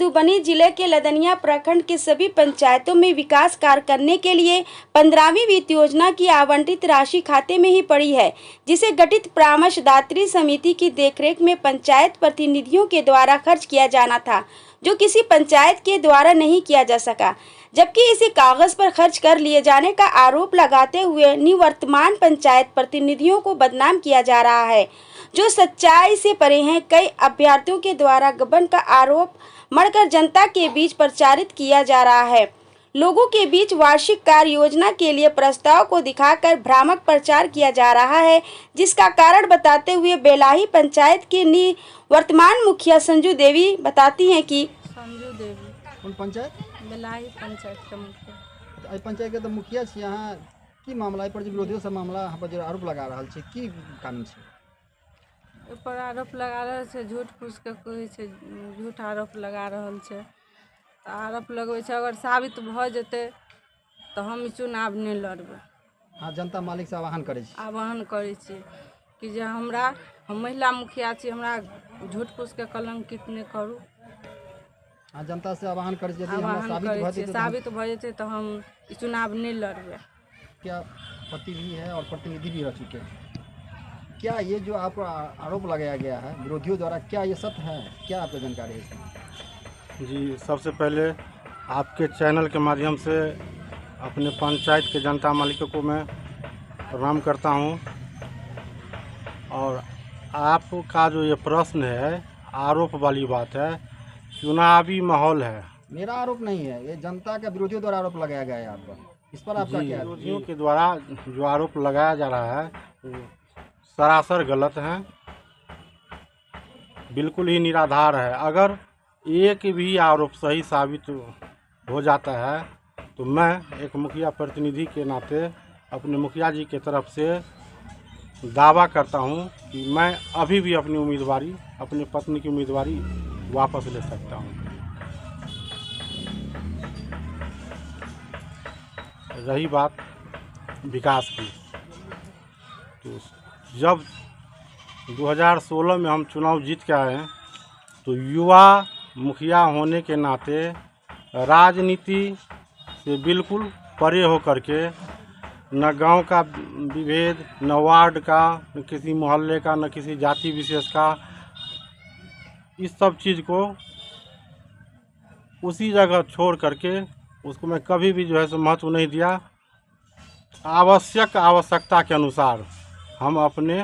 मधुबनी जिले के लदनिया प्रखंड के सभी पंचायतों में विकास कार्य करने के लिए 15वीं वित्त योजना की आवंटित राशि खाते में ही पड़ी है, जिसे गठित परामर्शदात्री समिति की देखरेख में पंचायत प्रतिनिधियों के द्वारा खर्च किया जाना था, जो किसी पंचायत के द्वारा नहीं किया जा सका, जबकि इसे कागज पर खर्च कर लिए जाने का आरोप लगाते हुए निवर्तमान पंचायत प्रतिनिधियों को बदनाम किया जा रहा है, जो सच्चाई से परे हैं। कई अभ्यर्थियों के द्वारा गबन का आरोप मढ़कर जनता के बीच प्रचारित किया जा रहा है। लोगों के बीच वार्षिक कार्य योजना के लिए प्रस्ताव को दिखाकर भ्रामक प्रचार किया जा रहा है, जिसका कारण बताते हुए बेलाही पंचायत के निवर्तमान मुखिया संजू देवी बताती हैं कि संजू देवी कौन पंचायत बेलाही पंचायत के मुखिया एहि पंचायत के तो मुखिया छी अहाँ। की मामला एहि पर जे विरोधियों सब मामला अहाँ पर जे आरोप लगा रहल छै, की कारण छै? ओहि पर आरोप लगा रहल छै, झूठ फूस के कहै छै, झूठ आरोप लगा रहल छै। तऽ आरोप लगबै छै, अगर साबित भऽ जेतै तऽ हम ई चुनाव नहि लड़बै। हाँ, जनता मालिक से आह्वान करै छी। आह्वान करै छी कि जे हम महिला मुखिया छी, हमरा झूठ फूस के कलंकित नहि करू। हाँ, जनता से आह्वान करै छी, यदि हमरा आह्वान साबित करै भऽ छी, जेतै साबित भऽ जेतै तऽ हम ई चुनाव नहीं लड़बै। क्या पति भी है और प्रतिनिधि भी रह चुके हैं। क्या ये जो आप आरोप लगाया गया है विरोधियों द्वारा, क्या ये सत्य है? क्या आपको जानकारी है इसमें? जी, सबसे पहले आपके चैनल के माध्यम से अपने पंचायत के जनता मालिकों को मैं प्रणाम करता हूं। और आपका जो ये प्रश्न है, आरोप वाली बात है, चुनावी माहौल है। मेरा आरोप नहीं है, ये जनता का विरोधियों द्वारा आरोप लगाया गया है आप पर। इस पर आपका क्या है? विरोधियों के द्वारा जो आरोप लगाया जा रहा है वो सरासर गलत है, बिल्कुल ही निराधार है। अगर एक भी आरोप सही साबित हो जाता है तो मैं एक मुखिया प्रतिनिधि के नाते अपने मुखिया जी के तरफ से दावा करता हूं कि मैं अभी भी अपनी उम्मीदवारी, अपनी पत्नी की उम्मीदवारी वापस ले सकता हूं। रही बात विकास की, तो जब 2016 में हम चुनाव जीत के आए हैं तो युवा मुखिया होने के नाते राजनीति से बिल्कुल परे हो करके न गांव का विभेद, न वार्ड का, न किसी मोहल्ले का, न किसी जाति विशेष का, इस सब चीज़ को उसी जगह छोड़ करके उसको मैं कभी भी जो है सो महत्व नहीं दिया। आवश्यकता के अनुसार हम अपने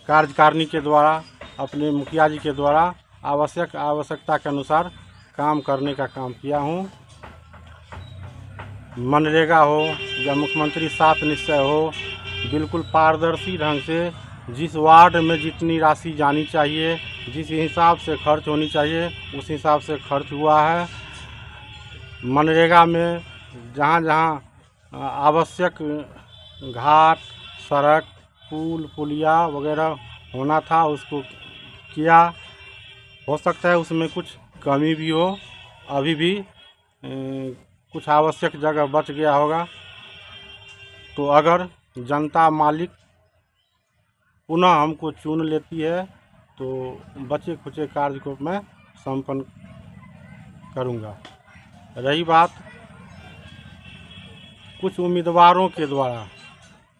कार्यकारिणी के द्वारा, अपने मुखिया जी के द्वारा आवश्यकता के अनुसार काम करने का काम किया हूँ। मनरेगा हो या मुख्यमंत्री 7 निश्चय हो, बिल्कुल पारदर्शी ढंग से जिस वार्ड में जितनी राशि जानी चाहिए, जिस हिसाब से खर्च होनी चाहिए, उस हिसाब से खर्च हुआ है। मनरेगा में जहाँ जहाँ आवश्यक घाट, सड़क, पुल, पुलिया वगैरह होना था उसको किया। हो सकता है उसमें कुछ कमी भी हो, अभी भी कुछ आवश्यक जगह बच गया होगा। तो अगर जनता मालिक पुनः हमको चुन लेती है तो बचे खुचे कार्य को मैं संपन्न करूंगा। रही बात कुछ उम्मीदवारों के द्वारा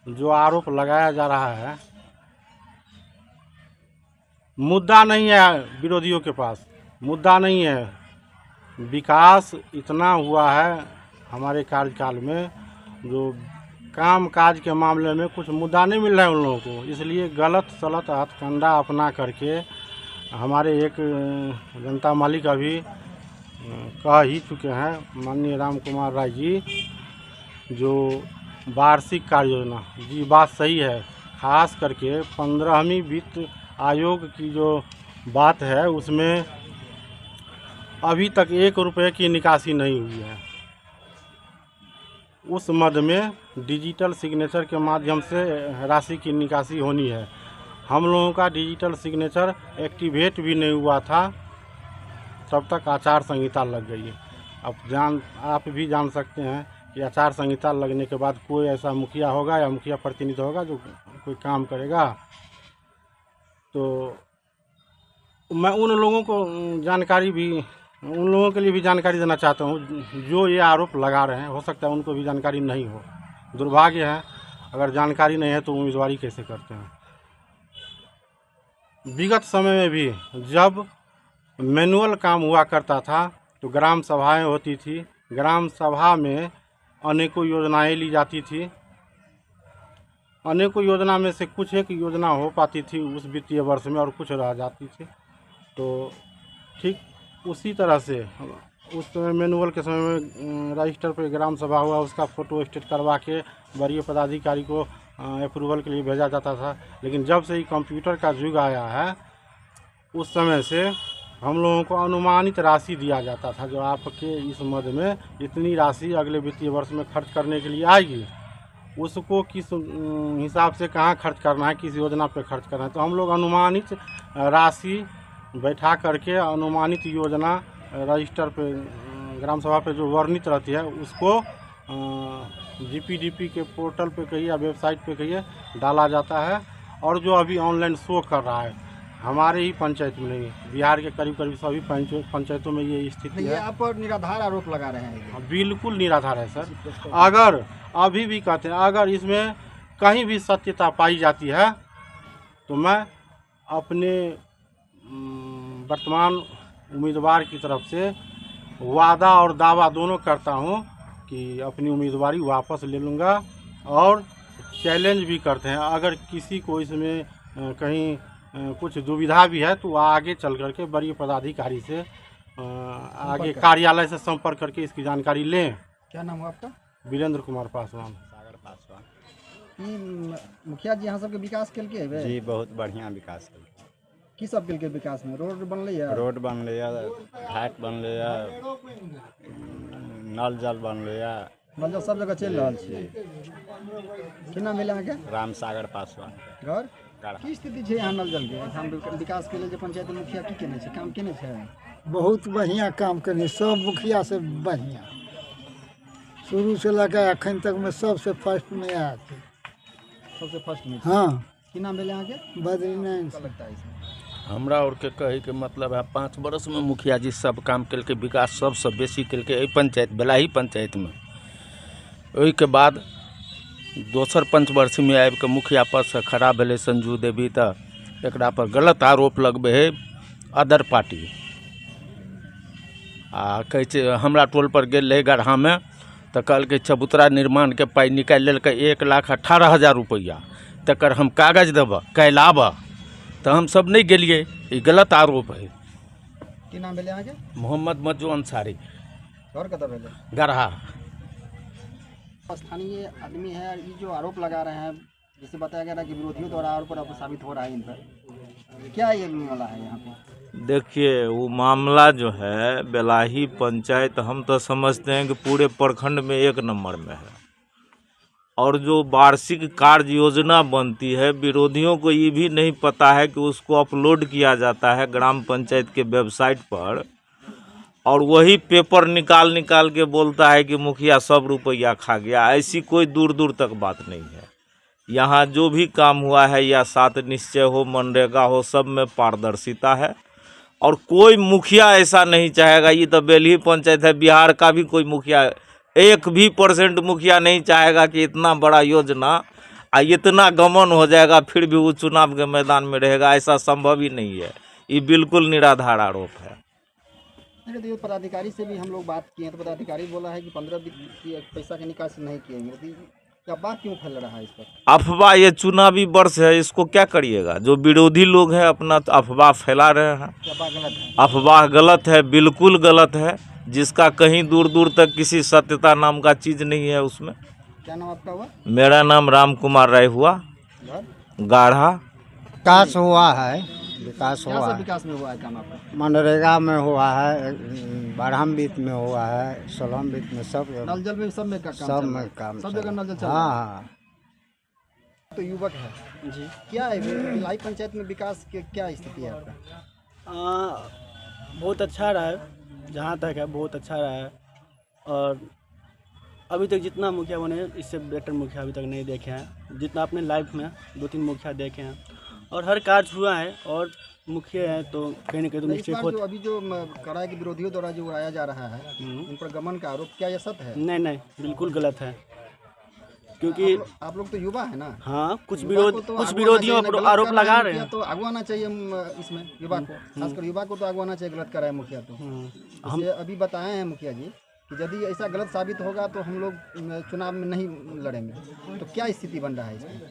जो आरोप लगाया जा रहा है, मुद्दा नहीं है विरोधियों के पास, मुद्दा नहीं है। विकास इतना हुआ है हमारे कार्यकाल में, जो काम काज के मामले में कुछ मुद्दा नहीं मिल रहा है उन लोगों को। इसलिए गलत सलत हथकंडा अपना करके हमारे एक जनता मालिक अभी कह ही चुके हैं, माननीय राम कुमार राय जी, जो वार्षिक कार्य योजना, जी बात सही है। खास करके 15वीं वित्त आयोग की जो बात है उसमें अभी तक 1 रुपये की निकासी नहीं हुई है। उस मद में डिजिटल सिग्नेचर के माध्यम से राशि की निकासी होनी है। हम लोगों का डिजिटल सिग्नेचर एक्टिवेट भी नहीं हुआ था, तब तक आचार संहिता लग गई है। अब आप भी जान सकते हैं कि आचार संहिता लगने के बाद कोई ऐसा मुखिया होगा या मुखिया प्रतिनिधि होगा जो कोई काम करेगा। तो मैं उन लोगों को जानकारी भी, उन लोगों के लिए भी जानकारी देना चाहता हूँ जो ये आरोप लगा रहे हैं। हो सकता है उनको भी जानकारी नहीं हो, दुर्भाग्य है। अगर जानकारी नहीं है तो उम्मीदवारी कैसे करते हैं। विगत समय में भी जब मैनुअल काम हुआ करता था तो ग्राम सभाएं होती थी, ग्राम सभा में अनेकों योजनाएं ली जाती थी। अनेकों योजना में से कुछ एक योजना हो पाती थी उस वित्तीय वर्ष में और कुछ रह जाती थी। तो ठीक उसी तरह से उस समय मैनुअल के समय में रजिस्टर पे ग्राम सभा हुआ, उसका फ़ोटो स्टेट करवा के वरीय पदाधिकारी को अप्रूवल के लिए भेजा जाता था। लेकिन जब से ही कंप्यूटर का युग आया है उस समय से हम लोगों को अनुमानित राशि दिया जाता था, जो आपके इस मद में इतनी राशि अगले वित्तीय वर्ष में खर्च करने के लिए आएगी, उसको किस हिसाब से कहाँ खर्च करना है, किस योजना पे खर्च करना है। तो हम लोग अनुमानित राशि बैठा करके अनुमानित योजना रजिस्टर पे ग्राम सभा पे जो वर्णित रहती है उसको जीपीडीपी के पोर्टल पे कहिए या वेबसाइट पे कहिए डाला जाता है। और जो अभी ऑनलाइन शो कर रहा है हमारे ही पंचायत में नहीं, बिहार के करीब करीब सभी पंचायतों में ये स्थिति ये है। आप पर निराधार आरोप लगा रहे हैं। बिल्कुल निराधार है सर। अगर अभी भी कहते हैं अगर इसमें कहीं भी सत्यता पाई जाती है तो मैं अपने वर्तमान उम्मीदवार की तरफ से वादा और दावा दोनों करता हूं कि अपनी उम्मीदवारी वापस ले लूँगा। और चैलेंज भी करते हैं अगर किसी को इसमें कहीं कुछ दुविधा भी है तो आगे चल करके वरीय पदाधिकारी से आगे कार्यालय से संपर्क करके इसकी जानकारी लें। क्या नाम है आपका? वीरेंद्र कुमार पासवान। सागर पासवान। मुखिया जी यहाँ सबके विकास कल के है जी बहुत बढ़िया विकास है। की सब कल के विकास में रोड बनल है, रोड बनल है, घाट बनल है, नल जल बनल है, नल जल सब जगह चल रहा है। की नाम भेल अहाँके? राम सागर पासवान। घर गढ़ा। की स्थिति है यहाँ नल जल के? हम विकास के लिए जो पंचायत मुखिया की केने छै, काम केने छै? बहुत बढ़िया काम करने, सब मुखिया से बढ़िया, शुरू से लगा अखन तक में सबसे फर्स्ट में आया थे। सबसे फर्स्ट में। हाँ, की नाम भेल अहाँके? बद्रीनारायण क्या लगता है इसमें? हमरा और के कहे के मतलब है 5 बरस में मुखिया जी सब काम के विकास सबसे बेसी के पंचायत बेलाही पंचायत में। ओहि के बाद दोसर पंचवर्षी में आबि के मुखिया पद से खड़ा भेले संजू देवी, तो एकरा पर गलत आरोप लगबे है अदर पार्टी। आ कहै छै हमरा टोल पर गेल रहे गढ़ा में तो कहलकै चबूतरा निर्माण के पाई निकालि लेलकै 1,18,000 रुपया, तकर हम कागज देब काल्हि आबऽ, तो हम सब नहीं गेलिए। ये गलत आरोप है। की नाम भेल अहाँके? मोहम्मद मज्जू अंसारी, घर कतऽ भेल? गढ़ा। स्थानीय आदमी है, ये जो आरोप लगा रहे हैं जिसे बताया गया था कि विरोधियों द्वारा आरोप पर साबित हो रहा है इन पर, क्या ये मामला है यहाँ पे? देखिए वो मामला जो है बेलाही पंचायत हम तो समझते हैं कि पूरे प्रखंड में 1 नंबर में है। और जो वार्षिक कार्य योजना बनती है विरोधियों को ये भी नहीं पता है कि उसको अपलोड किया जाता है ग्राम पंचायत के वेबसाइट पर, और वही पेपर निकाल के बोलता है कि मुखिया सब रुपया खा गया। ऐसी कोई दूर दूर तक बात नहीं है। यहाँ जो भी काम हुआ है या 7 निश्चय हो, मनरेगा हो, सब में पारदर्शिता है। और कोई मुखिया ऐसा नहीं चाहेगा, ये तो बेलही पंचायत है, बिहार का भी कोई मुखिया 1% मुखिया नहीं चाहेगा कि इतना बड़ा योजना इतना गमन हो जाएगा फिर भी वो चुनाव के मैदान में रहेगा। ऐसा संभव ही नहीं है। ये बिल्कुल निराधार आरोप है। तो पदाधिकारी से भी हम लोग बात किए तो पदाधिकारी बोला है कि 15 पैसा के निकासी नहीं किए। अफवाह क्यों फैल रहा है इस पर? अफवाह, ये चुनावी वर्ष है, इसको क्या करिएगा। जो विरोधी लोग हैं अपना अफवाह फैला रहे हैं। अफवाह गलत है? अफवाह गलत है, बिल्कुल गलत है, जिसका कहीं दूर दूर तक किसी सत्यता नाम का चीज़ नहीं है उसमें। क्या नाम आपका हुआ? मेरा नाम राम कुमार राय हुआ, गाढ़ा। विकास हुआ है, विकास क्या हुआ सब है। विकास में हुआ है काम आपका? मनरेगा में हुआ है, 12 वित्त में हुआ है, 16 वित्त में, सब नल जल में सब में का काम सब चल रहा में है? काम सब चल जगह रहा नल जल है। चल रहा है। हाँ, तो युवक है जी, क्या है भिलाई पंचायत में विकास के क्या स्थिति है आपका? बहुत अच्छा रहा है, जहाँ तक है बहुत अच्छा रहा है। और अभी तक जितना मुखिया बने हैं इससे बेटर मुखिया अभी तक नहीं देखे हैं। जितना अपने लाइफ में 2-3 मुखिया देखे हैं और हर कार्य हुआ है। और मुखिया है तो कहीं ना कहीं तो इस मिस्टेक बार हो। जो अभी जो कड़ा के विरोधियों द्वारा जो उड़ाया जा रहा है उन पर गमन का आरोप, क्या यह सत्य है? नहीं नहीं, बिल्कुल गलत है, क्योंकि आप लोग तो युवा है ना, हाँ कुछ युवा को तो कुछ आगू विरोधियों आना चाहिए पर ना, गलत आरोप कर रहा है लगा रहे मुखिया हैं। तो आगू आना चाहिए इसमें युवा को, खासकर युवा को तो आगू आना चाहिए, गलत कर रहा है मुखिया तो। हम जैसे अभी बताए हैं मुखिया जी कि यदि ऐसा गलत साबित होगा तो हम लोग चुनाव में नहीं लड़ेंगे, तो क्या स्थिति बन रहा है इसमें?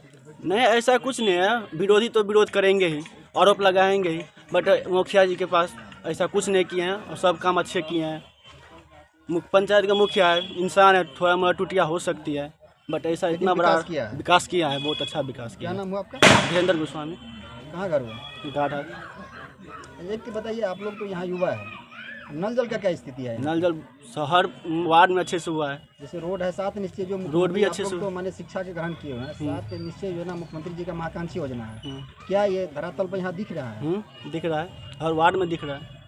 नहीं, ऐसा कुछ नहीं है, विरोधी तो विरोध करेंगे ही, आरोप लगाएंगे ही, बट मुखिया जी के पास ऐसा कुछ नहीं किए हैं और सब काम अच्छे किए हैं। पंचायत का मुखिया है, इंसान है, थोड़ा मोड़ा टूटिया हो सकती है, बट ऐसा लेकिन इतना बड़ा विकास किया है। विकास किया है, बहुत अच्छा विकास क्या किया है। नाम हुआ आपका? धीरेन्द्र गोस्वामी, कहाँ घर हुआ? घाटा। एक बताइए, आप लोग तो यहाँ युवा है, नल जल का क्या स्थिति है? नल जल हर वार्ड में अच्छे से हुआ है। जैसे रोड है, 7 निश्चय जो रोड भी अच्छे आप लोग से तो माने शिक्षा के ग्रहण किए हुए हैं, 7 निश्चय योजना मुख्यमंत्री जी का महत्वाकांक्षी योजना है, क्या ये धरातल पर यहाँ दिख रहा है? दिख रहा है, हर वार्ड में दिख रहा है।